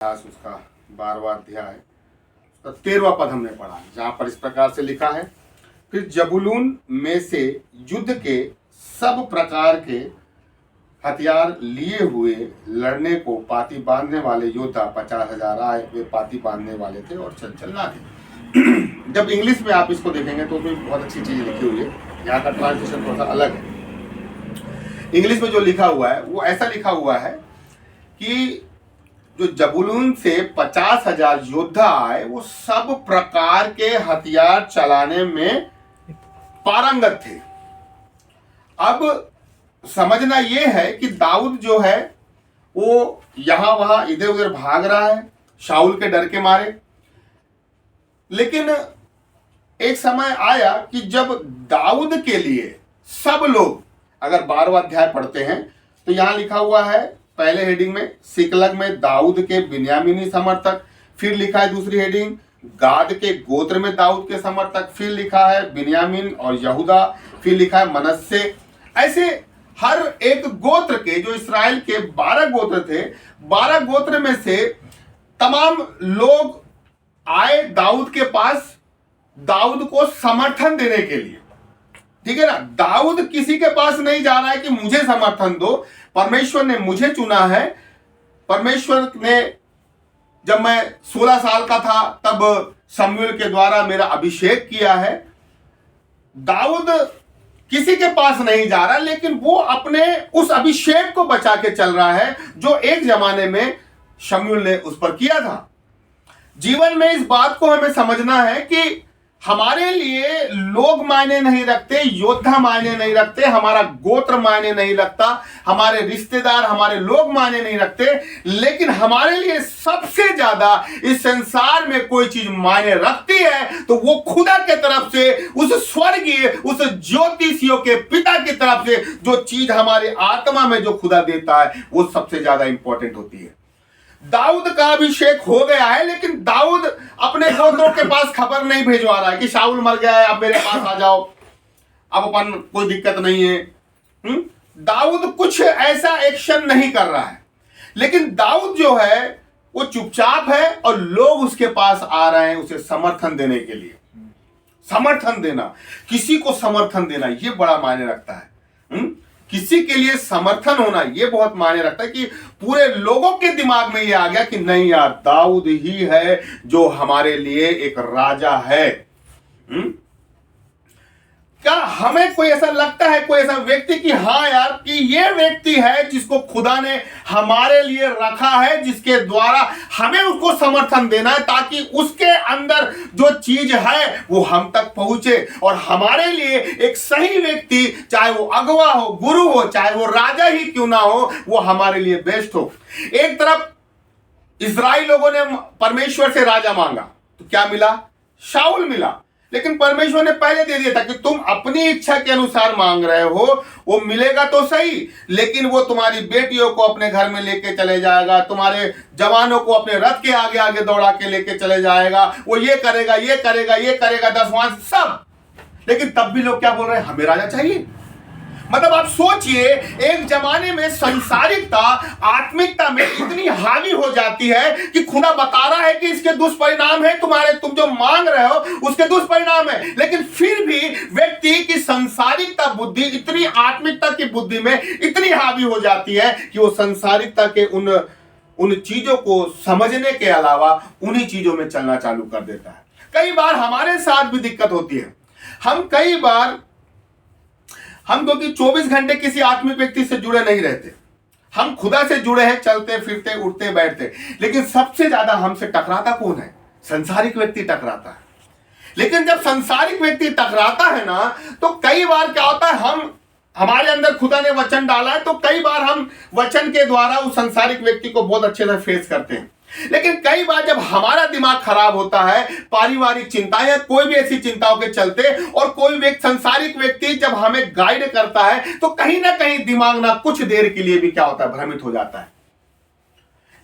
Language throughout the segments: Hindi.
उसका 12वां अध्याय उसका 13वां पद हमने पढ़ा, जहाँ पर इस प्रकार से लिखा है, फिर जबूलून में से युद्ध के सब प्रकार के हथियार लिए हुए लड़ने को पाती बांधने वाले योद्धा 50,000 आए। वे पाती बांधने वाले थे और चल चलना थे। जब इंग्लिश में आप इसको देखेंगे तो उसमें बहुत अच्छी चीज लिखी हुई है। यहाँ का ट्रांसलेशन थोड़ा सा अलग है। इंग्लिश में जो लिखा हुआ है वो ऐसा लिखा हुआ है कि जो जबूलून से 50,000 योद्धा आए वो सब प्रकार के हथियार चलाने में पारंगत थे। अब समझना यह है कि दाऊद जो है वो यहां वहां इधर उधर भाग रहा है शाऊल के डर के मारे, लेकिन एक समय आया कि जब दाऊद के लिए सब लोग, अगर 12वां अध्याय पढ़ते हैं तो यहां लिखा हुआ है पहले हेडिंग में सिकलग में दाऊद के बिन्यामीनी समर्थक, फिर लिखा है दूसरी हेडिंग गाद के गोत्र में दाऊद के समर्थक, फिर लिखा है बिन्यामीन और यहूदा, फिर लिखा है मनस्से। ऐसे हर एक गोत्र के, जो इस्राएल के 12 गोत्र थे, 12 गोत्र में से तमाम लोग आए दाऊद के पास दाऊद को समर्थन देने के लिए। ठीक है ना, दाऊद किसी के पास नहीं जा रहा है कि मुझे समर्थन दो, परमेश्वर ने मुझे चुना है। परमेश्वर ने, जब मैं 16 साल का था तब शमूएल के द्वारा मेरा अभिषेक किया है। दाऊद किसी के पास नहीं जा रहा, लेकिन वो अपने उस अभिषेक को बचा के चल रहा है जो एक जमाने में शमूएल ने उस पर किया था। जीवन में इस बात को हमें समझना है कि हमारे लिए लोग मायने नहीं रखते, योद्धा मायने नहीं रखते, हमारा गोत्र मायने नहीं रखता, हमारे रिश्तेदार, हमारे लोग मायने नहीं रखते, लेकिन हमारे लिए सबसे ज्यादा इस संसार में कोई चीज मायने रखती है तो वो खुदा के तरफ से, उस स्वर्गीय, उस ज्योतिषियों के पिता की तरफ से जो चीज हमारे आत्मा में जो खुदा देता है वो सबसे ज्यादा इंपॉर्टेंट होती है। दाऊद का अभिषेक हो गया है, लेकिन दाऊद अपने गोत्रों के पास खबर नहीं भिजवा रहा है कि शाऊल मर गया है, अब मेरे पास आ जाओ, अब अपन कोई दिक्कत नहीं है। दाऊद कुछ ऐसा एक्शन नहीं कर रहा है, लेकिन दाऊद जो है वो चुपचाप है और लोग उसके पास आ रहे हैं उसे समर्थन देने के लिए। समर्थन देना, किसी को समर्थन देना, ये बड़ा मायने रखता है। किसी के लिए समर्थन होना ये बहुत मायने रखता है कि पूरे लोगों के दिमाग में ये आ गया कि नहीं यार, दाऊद ही है जो हमारे लिए एक राजा है। क्या हमें कोई ऐसा लगता है, कोई ऐसा व्यक्ति कि हाँ यार, कि ये व्यक्ति है जिसको खुदा ने हमारे लिए रखा है, जिसके द्वारा हमें उसको समर्थन देना है ताकि उसके अंदर जो चीज है वो हम तक पहुंचे और हमारे लिए एक सही व्यक्ति, चाहे वो अगवा हो, गुरु हो, चाहे वो राजा ही क्यों ना हो, वो हमारे लिए बेस्ट हो। एक तरफ इस्राएल लोगों ने परमेश्वर से राजा मांगा तो क्या मिला? शाऊल मिला। लेकिन परमेश्वर ने पहले दे दिया था कि तुम अपनी इच्छा के अनुसार मांग रहे हो, वो मिलेगा तो सही, लेकिन वो तुम्हारी बेटियों को अपने घर में लेके चले जाएगा, तुम्हारे जवानों को अपने रथ के आगे आगे दौड़ा के लेके चले जाएगा, वो ये करेगा, ये करेगा, ये करेगा, 10वां सब। लेकिन तब भी लोग क्या बोल रहे हैं? हमें राजा चाहिए। मतलब आप सोचिए, एक जमाने में संसारिकता आत्मिकता में इतनी हावी हो जाती है कि खुदा बता रहा है कि इसके दुष्परिणाम है, तुम्हारे, तुम जो मांग रहे हो उसके दुष्परिणाम है, लेकिन फिर भी व्यक्ति की संसारिकता बुद्धि इतनी आत्मिकता की बुद्धि में इतनी हावी हो जाती है कि वो संसारिकता के उन चीजों को समझने के अलावा उन्हीं चीजों में चलना चालू कर देता है। कई बार हमारे साथ भी दिक्कत होती है। हम क्योंकि 24 घंटे किसी आत्मिक व्यक्ति से जुड़े नहीं रहते, हम खुदा से जुड़े हैं, चलते फिरते उठते बैठते, लेकिन सबसे ज्यादा हमसे टकराता कौन है? संसारिक व्यक्ति टकराता है। लेकिन जब संसारिक व्यक्ति टकराता है ना, तो कई बार क्या होता है, हमारे अंदर खुदा ने वचन डाला है तो कई बार हम वचन के द्वारा उस संसारिक व्यक्ति को बहुत अच्छे से फेस करते हैं। लेकिन कई बार जब हमारा दिमाग खराब होता है, पारिवारिक चिंताएं या कोई भी ऐसी चिंताओं के चलते, और कोई व्यक्ति, संसारिक व्यक्ति जब हमें गाइड करता है तो कहीं ना कहीं दिमाग ना कुछ देर के लिए भी क्या होता है, भ्रमित हो जाता है।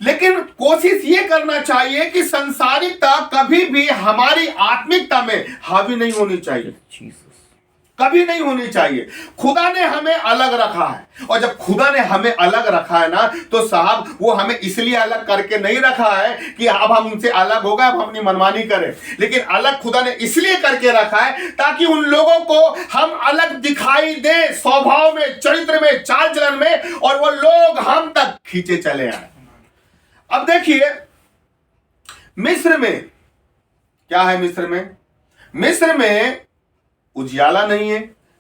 लेकिन कोशिश ये करना चाहिए कि संसारिकता कभी भी हमारी आत्मिकता में हावी नहीं होनी चाहिए। कभी नहीं होनी चाहिए। खुदा ने हमें अलग रखा है, और जब खुदा ने हमें अलग रखा है ना, तो साहब वो हमें इसलिए अलग करके नहीं रखा है कि अब हम उनसे अलग हो गए, अब हम अपनी मनमानी करें, लेकिन अलग खुदा ने इसलिए करके रखा है ताकि उन लोगों को हम अलग दिखाई दे, स्वभाव में, चरित्र में, चाल चलन में, और वो लोग हम तक खींचे चले आए। अब देखिए मिस्र में क्या है, मिस्र में उजियाला नहीं है,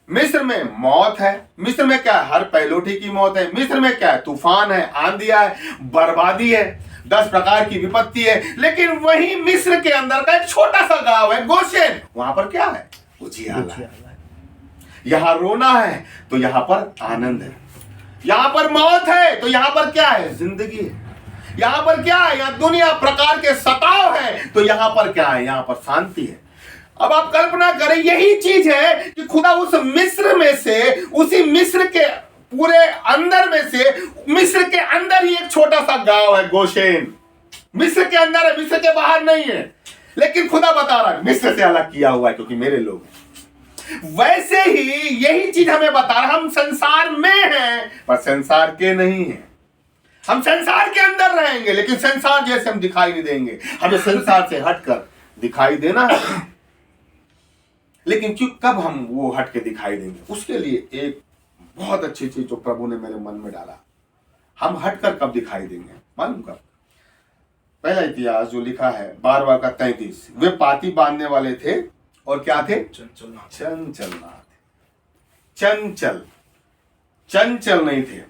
मिस्र में मौत है, मिस्र में क्या है, हर पहलोठी की मौत है, मिस्र में क्या है, तूफान है, आंधिया है, बर्बादी है, 10 प्रकार की विपत्ति है। लेकिन वही मिस्र के अंदर का एक छोटा सा गांव है गोशेन, वहां पर क्या है, उजियाला है। यहां रोना है तो यहां पर आनंद है, यहां पर मौत है तो यहां पर क्या है, जिंदगी है, यहां पर क्या है, यहां दुनिया प्रकार के सताव है तो यहां पर क्या है, यहां पर शांति है। अब आप कल्पना करें, यही चीज है कि खुदा उस मिस्र में से, उसी मिस्र के पूरे अंदर में से, मिस्र के अंदर ही एक छोटा सा गांव है गोशेन, मिस्र के अंदर है, मिस्र के बाहर नहीं है, लेकिन खुदा बता रहा है मिस्र से अलग किया हुआ है क्योंकि मेरे लोग हैं। वैसे ही यही चीज हमें बता रहा, हम संसार में हैं पर संसार के नहीं हैं। हम संसार के अंदर रहेंगे लेकिन संसार जैसे हम दिखाई नहीं देंगे, हमें संसार से हटकर दिखाई देना है। लेकिन क्यों, कब हम वो हट के दिखाई देंगे, उसके लिए एक बहुत अच्छी चीज जो प्रभु ने मेरे मन में डाला, हम हटकर कब दिखाई देंगे, मालूम कब, पहला इतिहास जो लिखा है 12वां का 33, वे पाती बांधने वाले थे और क्या थे, चंचल नहीं थे।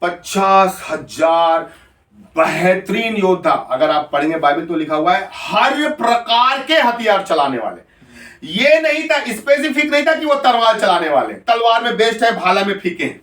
50,000 बेहतरीन योद्धा, अगर आप पढ़ेंगे बाइबल तो लिखा हुआ है हर प्रकार के हथियार चलाने वाले। ये नहीं था, स्पेसिफिक नहीं था कि वो तलवार चलाने वाले, तलवार में बेस्ट है, भाला में फीके हैं।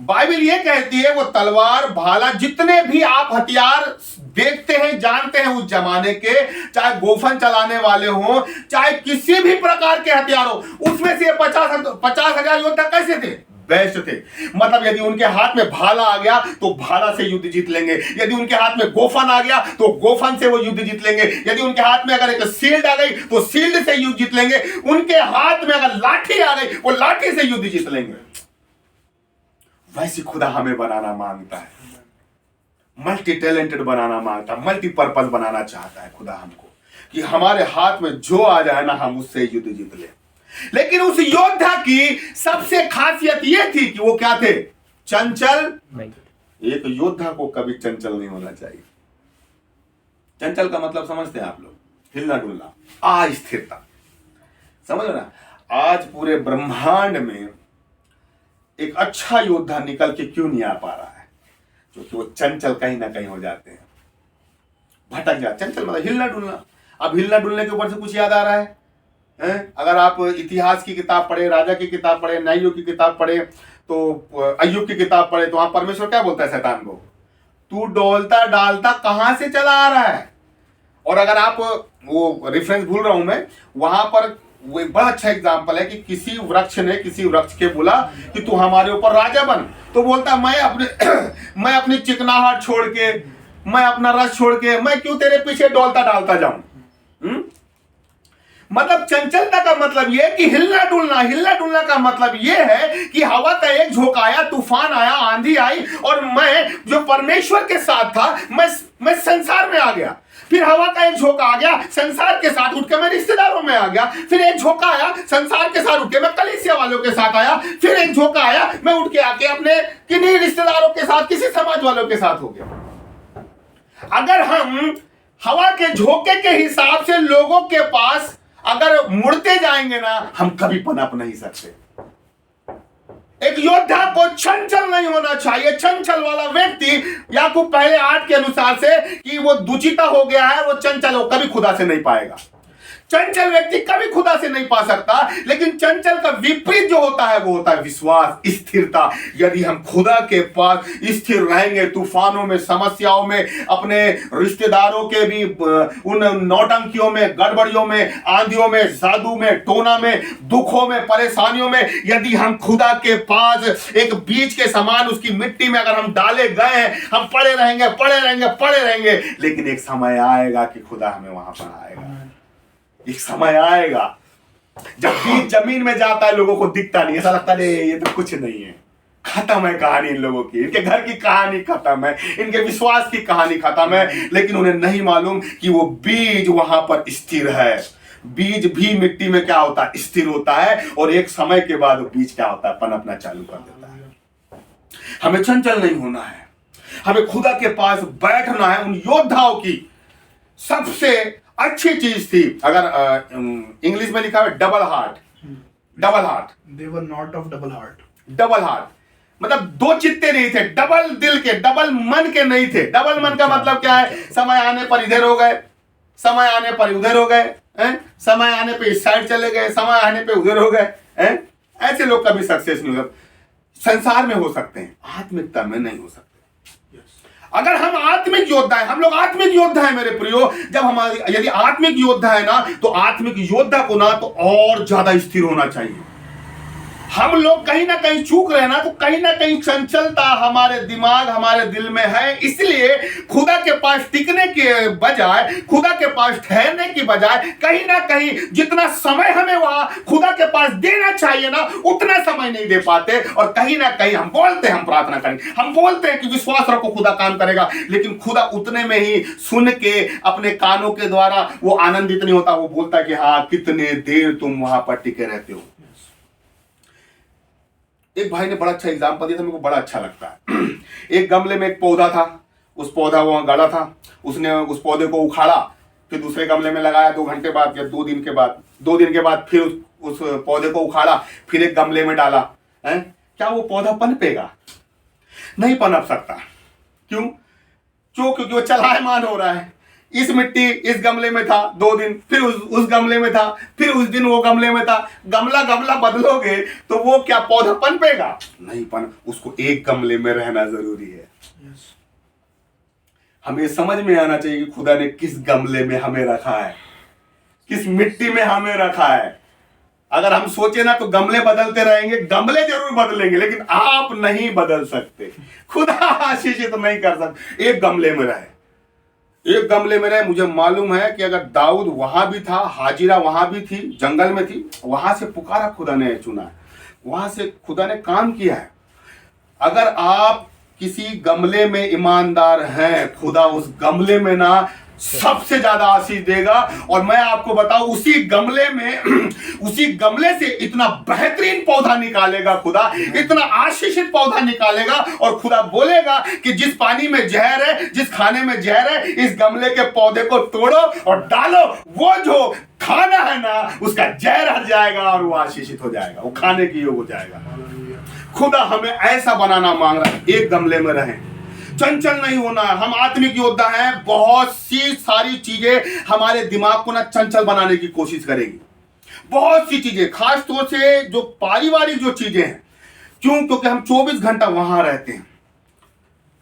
बाइबल ये कहती है वो तलवार, भाला, जितने भी आप हथियार देखते हैं, जानते हैं उस जमाने के, चाहे गोफन चलाने वाले हो, चाहे किसी भी प्रकार के हथियार हो, उसमें से 50,000 योद्धा कैसे थे, बेस्ट थे। मतलब यदि उनके हाथ में भाला आ गया तो भाला से युद्ध जीत लेंगे, यदि उनके हाथ में गोफन आ गया तो गोफन से वो युद्ध जीत लेंगे, यदि उनके हाथ में अगर एक शील्ड आ गई तो शील्ड से युद्ध जीत लेंगे, उनके हाथ में अगर लाठी आ गई वो लाठी से युद्ध जीत लेंगे। वैसे खुदा हमें बनाना मांगता है, मल्टी टैलेंटेड बनाना मांगता है, मल्टीपर्पज बनाना चाहता है खुदा हमको, कि हमारे हाथ में जो आ जाए ना हम उससे युद्ध जीत ले। लेकिन उस योद्धा की सबसे खासियत यह थी कि वो क्या थे, चंचल नहीं। एक योद्धा को कभी चंचल नहीं होना चाहिए। चंचल का मतलब समझते हैं आप लोग, हिलना डुलना, अस्थिरता, समझ ना। आज पूरे ब्रह्मांड में एक अच्छा योद्धा निकल के क्यों नहीं आ पा रहा है, क्योंकि वो चंचल कहीं ना कहीं हो जाते हैं, भटक जाते। चंचल मतलब हिलना डुलना। अब हिलना डुलने के ऊपर से कुछ याद आ रहा है? अगर आप इतिहास की किताब पढ़े, राजा की किताब पढ़े, न्यायियों की किताब पढ़े, तो अय्यूब की किताब पढ़े, तो वहां परमेश्वर क्या बोलता है शैतान को, तू डोलता डालता कहां से चला आ रहा है। और अगर आप वो रेफरेंस भूल रहा हूं मैं, वहां पर वो एक बड़ा अच्छा एग्जांपल है कि किसी वृक्ष ने किसी वृक्ष के बोला कि तू हमारे ऊपर राजा बन, तो बोलता मैं अपनी चिकनाहट छोड़ के, मैं अपना रस छोड़ के, मैं क्यों तेरे पीछे डोलता डालता जाऊं। मतलब चंचलता का मतलब यह कि हिलना डुलना। हिलना डुलना का मतलब यह है कि हवा का एक झोंका आया, तूफान आया, आंधी आई, और मैं जो परमेश्वर के साथ था मैं संसार में आ गया। फिर हवा का एक झोंका आ गया, संसार के साथ उठ के मैं रिश्तेदारों में आ गया। फिर एक झोंका आया, संसार के साथ उठ के मैं कलीसिया वालों के साथ आया। फिर एक झोंका आया, मैं उठ के आके अपने किन्हीं रिश्तेदारों के साथ, किसी समाज वालों के साथ हो गया। अगर हम हवा के झोंके के हिसाब से लोगों के पास अगर मुड़ते जाएंगे ना, हम कभी पनप नहीं सकते। एक योद्धा को चंचल नहीं होना चाहिए। चंचल वाला व्यक्ति, याकूब पहले 8 के अनुसार से कि वो दुचिता हो गया है, वो चंचल हो, कभी खुदा से नहीं पाएगा। चंचल व्यक्ति कभी खुदा से नहीं पा सकता। लेकिन चंचल का विपरीत जो होता है वो होता है विश्वास, स्थिरता। यदि हम खुदा के पास स्थिर रहेंगे, तूफानों में, समस्याओं में, अपने रिश्तेदारों के भी उन नौटंकियों में, गड़बड़ियों में, आंधियों में, जादू में, टोना में, दुखों में, परेशानियों में, यदि हम खुदा के पास एक बीज के समान उसकी मिट्टी में अगर हम डाले गए हैं, हम पड़े रहेंगे, पड़े रहेंगे, पड़े रहेंगे। लेकिन एक समय आएगा कि खुदा हमें वहां पर आएगा। एक समय आएगा जब बीज जमीन में जाता है लोगों को दिखता नहीं, ऐसा लगता है ये तो कुछ नहीं है, खत्म है कहानी इन लोगों की, इनके घर की कहानी खत्म है, इनके विश्वास की कहानी खत्म है। लेकिन उन्हें नहीं मालूम कि वो बीज वहां पर स्थिर है। बीज भी मिट्टी में क्या होता है, स्थिर होता है, और एक समय के बाद वो बीज क्या होता है, पनपना चालू कर देता है। हमें चंचल नहीं होना है, हमें खुदा के पास बैठना है। उन योद्धाओं की सबसे अच्छी चीज थी, अगर इंग्लिश में लिखा है double heart, double heart, they were not of double heart. Double heart मतलब दो चित्ते नहीं थे, डबल दिल के, डबल मन के नहीं थे। डबल मन का मतलब क्या है, समय आने पर इधर हो गए, समय आने पर उधर हो गए, समय आने पे इस साइड चले गए, समय आने पे उधर हो गए। ऐसे लोग कभी सक्सेस नहीं होते। संसार में हो सकते हैं, आत्मिकता में नहीं हो सकते। अगर हम आत्मिक योद्धा हैं, हम लोग आत्मिक योद्धा हैं मेरे प्रियो, जब हमारी यदि आत्मिक योद्धा है ना, तो आत्मिक योद्धा को ना तो और ज्यादा स्थिर होना चाहिए। हम लोग कहीं ना कहीं चूक रहे ना, तो कहीं ना कहीं चंचलता हमारे दिमाग हमारे दिल में है। इसलिए खुदा के पास टिकने के बजाय, खुदा के पास ठहरने की बजाय, कहीं ना कहीं जितना समय हमें वहां खुदा के पास देना चाहिए ना, उतना समय नहीं दे पाते। और कहीं ना कहीं हम बोलते हैं हम प्रार्थना करेंगे, हम बोलते हैं कि विश्वास रखो खुदा काम करेगा, लेकिन खुदा उतने में ही सुन के अपने कानों के द्वारा वो आनंदित नहीं होता। वो बोलता है कि हाँ, कितने देर तुम वहां पर टिके रहते हो। एक भाई ने बड़ा अच्छा एग्जाम्पल दिया था, मेरे को बड़ा अच्छा लगता है। एक गमले में एक पौधा था, उस पौधा वहां गाड़ा था, उसने उस पौधे को उखाड़ा, फिर दूसरे गमले में लगाया। 2 घंटे बाद या 2 दिन के बाद फिर उस पौधे को उखाड़ा, फिर एक गमले में डाला। क्या वो पौधा पनपेगा? नहीं पनप सकता। क्यों? क्योंकि वो चलायमान हो रहा है। इस मिट्टी इस गमले में था 2 दिन, फिर उस गमले में था, फिर उस दिन वो गमले में था। गमला बदलोगे तो वो क्या पौधा पनपेगा? नहीं पन, उसको एक गमले में रहना जरूरी है। हमें समझ में आना चाहिए कि खुदा ने किस गमले में हमें रखा है, किस मिट्टी में हमें रखा है। अगर हम सोचे ना तो गमले बदलते रहेंगे, गमले जरूर बदलेंगे, लेकिन आप नहीं बदल सकते। खुदा आशीषित नहीं कर सकते। एक गमले में रहे, एक गमले में रहे। मुझे मालूम है कि अगर दाऊद वहां भी था, हाजिरा वहां भी थी, जंगल में थी, वहां से पुकारा खुदा ने चुना है, वहां से खुदा ने काम किया है। अगर आप किसी गमले में ईमानदार हैं, खुदा उस गमले में ना सबसे ज्यादा आशीष देगा। और मैं आपको बताऊं, उसी गमले से इतना बेहतरीन पौधा निकालेगा खुदा, इतना आशीषित पौधा निकालेगा। और खुदा बोलेगा कि जिस पानी में जहर है, जिस खाने में जहर है, इस गमले के पौधे को तोड़ो और डालो, वो जो खाना है ना उसका जहर हट जाएगा और वो आशीषित हो जाएगा, वो खाने की योग हो जाएगा। खुदा हमें ऐसा बनाना मांग रहा है, एक गमले में रहें, चंचल नहीं होना। हम आत्मिक योद्धा हैं। बहुत सी सारी चीजें हमारे दिमाग को ना चंचल बनाने की कोशिश करेगी, बहुत सी चीजें, खास तौर से जो पारिवारिक जो चीजें हैं। क्यों? क्योंकि हम 24 घंटा वहां रहते हैं।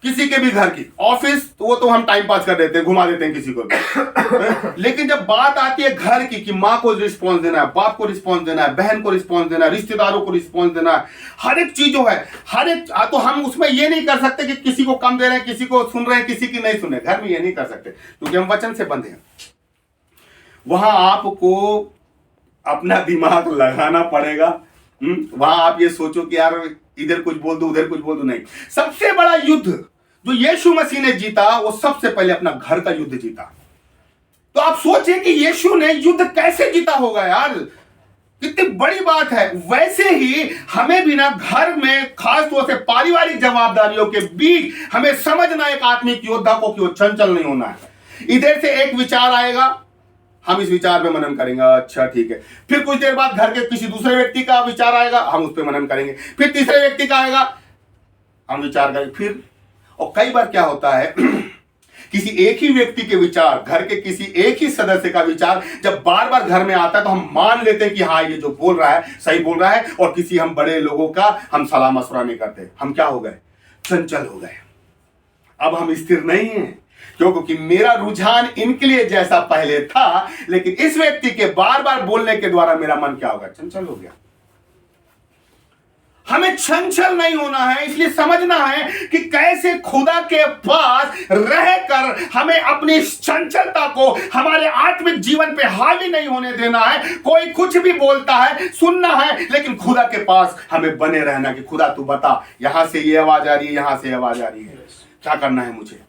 किसी के भी घर की ऑफिस तो वो तो हम टाइम पास कर देते हैं, घुमा देते हैं किसी को भी। लेकिन जब बात आती है घर की, कि माँ को रिस्पॉन्स देना है, बाप को रिस्पॉन्स देना है, बहन को रिस्पॉन्स देना है, रिश्तेदारों को रिस्पॉन्स देना है, हर एक चीज जो है, हर एक, तो हम उसमें ये नहीं कर सकते कि किसी को कम दे रहे हैं, किसी को सुन रहे हैं, किसी की नहीं सुन रहे। घर में ये नहीं कर सकते क्योंकि हम वचन से बंधे हैं। वहां आपको अपना दिमाग लगाना पड़ेगा। वहां आप ये सोचो कि यार इधर कुछ बोल दो, उधर कुछ बोल दो, नहीं। सबसे बड़ा युद्ध जो यीशु मसीह ने जीता, वो सबसे पहले अपना घर का युद्ध जीता। तो आप सोचें कि यीशु ने युद्ध कैसे जीता होगा यार, कितनी बड़ी बात है। वैसे ही हमें भी ना घर में, खास तौर से पारिवारिक जवाबदारियों के बीच, हमें समझना एक आत्मिक योद्धा को कि वो चंचल नहीं होना है। इधर से एक विचार आएगा, हम इस विचार पे मनन करेंगे, अच्छा ठीक है। फिर कुछ देर बाद घर के किसी दूसरे व्यक्ति का विचार आएगा, हम उस पर मनन करेंगे। फिर तीसरे व्यक्ति का आएगा, हम विचार करेंगे। फिर, और कई बार क्या होता है किसी एक ही व्यक्ति के विचार, घर के किसी एक ही सदस्य का विचार जब बार बार घर में आता है तो हम मान लेते हैं कि हाँ ये जो बोल रहा है सही बोल रहा है, और किसी हम बड़े लोगों का हम सलाह मशवरा नहीं करते। हम क्या हो गए? चंचल हो गए। अब हम स्थिर नहीं हैं। क्योंकि मेरा रुझान इनके लिए जैसा पहले था, लेकिन इस व्यक्ति के बार बार बोलने के द्वारा मेरा मन क्या हो गया? चंचल हो गया। हमें चंचल नहीं होना है, इसलिए समझना है कि कैसे खुदा के पास रहकर हमें अपनी चंचलता को हमारे आत्मिक जीवन पे हावी नहीं होने देना है। कोई कुछ भी बोलता है सुनना है, लेकिन खुदा के पास हमें बने रहना कि खुदा तू बता, यहां से ये आवाज आ रही है, यहां से आवाज आ रही है, क्या करना है मुझे।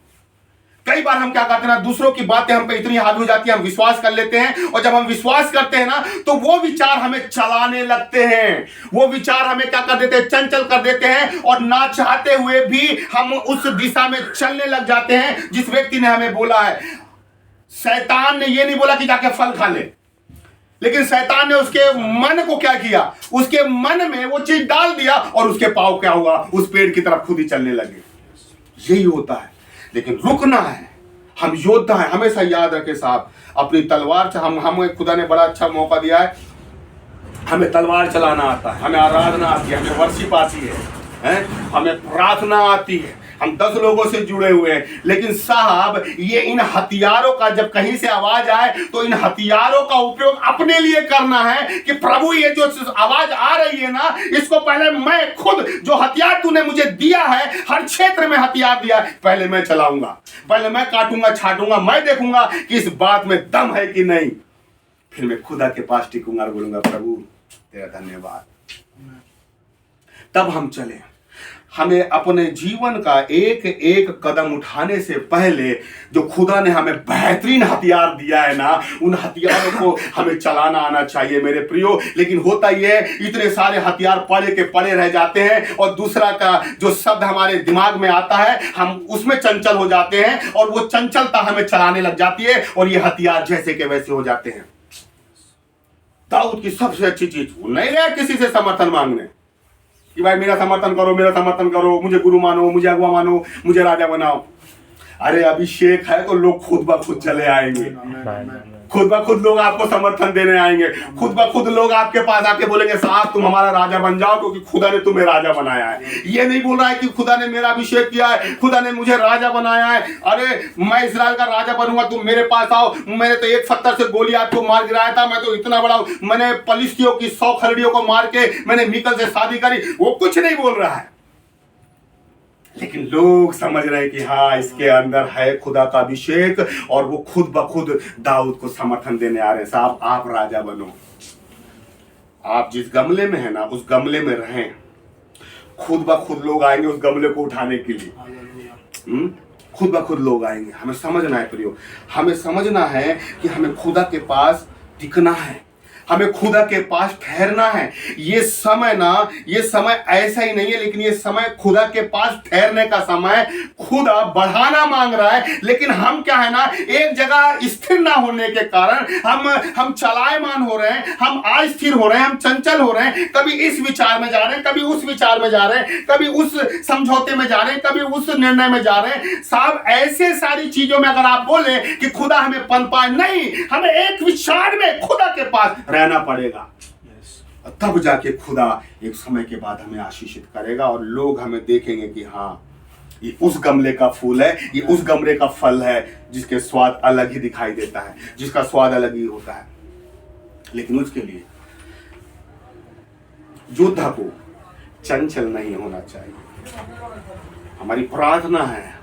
कई बार हम क्या करते हैं ना, दूसरों की बातें हम पे इतनी हावी हो जाती है, हम विश्वास कर लेते हैं, और जब हम विश्वास करते हैं ना तो वो विचार हमें चलाने लगते हैं, वो विचार हमें क्या कर देते हैं, चंचल कर देते हैं, और ना चाहते हुए भी हम उस दिशा में चलने लग जाते हैं जिस व्यक्ति ने हमें बोला है। शैतान ने ये नहीं बोला कि जाके फल खा ले, लेकिन शैतान ने उसके मन को क्या किया, उसके मन में वो चीज डाल दिया, और उसके पांव क्या हुआ, उस पेड़ की तरफ खुद ही चलने लगे। यही होता है, लेकिन रुकना है। हम योद्धा हैं, हमेशा याद रखे साहब, अपनी तलवार से हमें खुदा ने बड़ा अच्छा मौका दिया है, हमें तलवार चलाना आता है, हमें आराधना आती है, हमें वर्शिप आती है, हमें प्रार्थना आती है, हम 10 लोगों से जुड़े हुए हैं। लेकिन साहब ये इन हथियारों का जब कहीं से आवाज आए तो इन हथियारों का उपयोग अपने लिए करना है कि प्रभु ये जो आवाज आ रही है ना, इसको पहले मैं खुद, जो हथियार तूने मुझे दिया है, हर क्षेत्र में हथियार दिया है, पहले मैं चलाऊंगा, पहले मैं काटूंगा छाटूंगा, मैं देखूंगा कि इस बात में दम है कि नहीं, फिर मैं खुदा के पास टिकूंगा और बोलूंगा प्रभु तेरा धन्यवाद। तब हम चले। हमें अपने जीवन का एक एक कदम उठाने से पहले जो खुदा ने हमें बेहतरीन हथियार दिया है ना, उन हथियारों को हमें चलाना आना चाहिए मेरे प्रियो। लेकिन होता ही है, इतने सारे हथियार पड़े के पड़े रह जाते हैं, और दूसरा का जो शब्द हमारे दिमाग में आता है हम उसमें चंचल हो जाते हैं, और वो चंचलता हमें चलाने लग जाती है, और ये हथियार जैसे के वैसे हो जाते हैं। दाऊद की सबसे अच्छी चीज, वो नहीं गया किसी से समर्थन मांगने कि भाई मेरा समर्थन करो, मुझे गुरु मानो, मुझे अगुआ मानो, मुझे राजा बनाओ। अरे अभिषेक है तो लोग खुद ब खुद चले आएंगे, खुद ब खुद लोग आपको समर्थन देने आएंगे, खुद ब खुद लोग आपके पास आके बोलेंगे साहब तुम हमारा राजा बन जाओ, क्योंकि खुदा ने तुम्हें राजा बनाया है। ये नहीं बोल रहा है कि खुदा ने मेरा अभिषेक किया है, खुदा ने मुझे राजा बनाया है, अरे मैं इस्राएल का राजा बनूंगा, तुम मेरे पास आओ, मैंने तो एक पत्थर से गोलियात को मार गिराया था, मैं तो इतना बड़ा, मैंने पलिश्तियों की 100 खलड़ियों को मार के मैंने मीकल से शादी करी। वो कुछ नहीं बोल रहा है, लेकिन लोग समझ रहे हैं कि हाँ इसके अंदर है खुदा का अभिषेक, और वो खुद ब खुद दाऊद को समर्थन देने आ रहे हैं, साहब आप राजा बनो, आप जिस गमले में है ना उस गमले में रहें, खुद ब खुद लोग आएंगे उस गमले को उठाने के लिए, खुद ब खुद लोग आएंगे। हमें समझना है प्रियो, हमें समझना है कि हमें खुदा के पास टिकना है, हमें खुदा के पास ठहरना है। ये समय ना, ये समय ऐसा ही नहीं है, लेकिन ये समय खुदा के पास ठहरने का समय, खुदा बढ़ाना मांग रहा है, लेकिन हम क्या है ना, एक जगह स्थिर ना होने के कारण हम चलायमान हो रहे हैं, हम अस्थिर हो रहे हैं, हम चंचल हो रहे हैं, कभी इस विचार में जा रहे हैं, कभी उस विचार में जा रहे हैं, कभी उस समझौते में जा रहे हैं, कभी उस निर्णय में जा रहे हैं। साहब ऐसे सारी चीजों में अगर आप बोले कि खुदा हमें पनपाए, नहीं, हमें एक विचार में खुदा के पास रहना पड़ेगा, तब जाके खुदा एक समय के बाद हमें आशीषित करेगा, और लोग हमें देखेंगे कि हाँ ये उस गमले का फूल है, ये उस गमले का फल है जिसके स्वाद अलग ही दिखाई देता है, जिसका स्वाद अलग ही होता है। लेकिन उसके लिए योद्धा को चंचल नहीं होना चाहिए। हमारी प्रार्थना है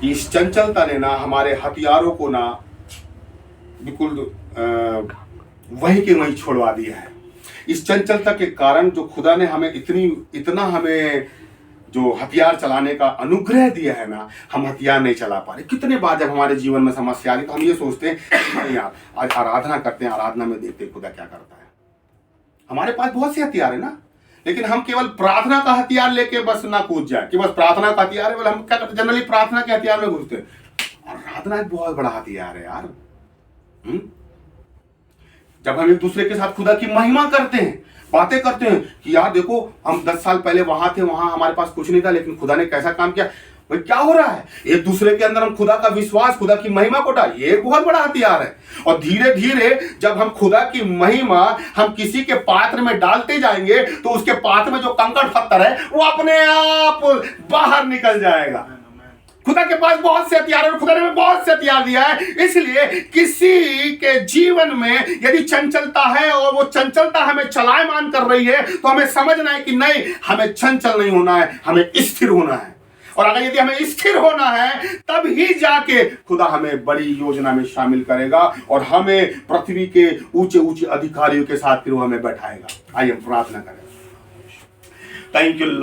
इस चंचलता ने ना हमारे हथियारों को ना बिल्कुल वही के वही छोड़वा दिया है। इस चंचलता के कारण जो खुदा ने हमें इतना हमें जो हथियार चलाने का अनुग्रह दिया है ना, हम हथियार नहीं चला पा रहे। कितने बार जब हमारे जीवन में समस्या आई तो हम ये सोचते हैं नहीं यार, आज आराधना करते हैं, आराधना में देखते हैं खुदा क्या करता है। हमारे पास बहुत से हथियार है ना, लेकिन हम केवल प्रार्थना का हथियार लेके बस ना कूद जाए कि बस प्रार्थना का हथियार है। हम क्या करते, जनरली प्रार्थना के हथियार में घुसते हैं। आराधना एक बहुत बड़ा हथियार है यार। जब हम एक दूसरे के साथ खुदा की महिमा करते हैं, बातें करते हैं कि यार देखो हम 10 साल पहले वहां थे, वहां हमारे पास कुछ नहीं था, लेकिन खुदा ने कैसा काम किया, भाई क्या हो रहा है, एक दूसरे के अंदर हम खुदा का विश्वास, खुदा की महिमा को डाल, ये एक बहुत बड़ा हथियार है। और धीरे धीरे जब हम खुदा की महिमा हम किसी के पात्र में डालते जाएंगे तो उसके पात्र में जो कंकड़ पत्थर है वो अपने आप बाहर निकल जाएगा। खुदा के पास बहुत से हथियार है और खुदा ने हमें बहुत से हथियार दिया है। इसलिए किसी के जीवन में यदि चंचलता है और वो चंचलता हमें चलायमान कर रही है, तो हमें समझना है कि नहीं, हमें चंचल नहीं होना है, हमें स्थिर होना है। और अगर यदि हमें स्थिर होना है, तब ही जाके खुदा हमें बड़ी योजना में शामिल करेगा और हमें पृथ्वी के ऊंचे ऊंचे अधिकारियों के साथ फिर वो हमें बैठाएगा। आइए हम प्रार्थना करें। Thank you.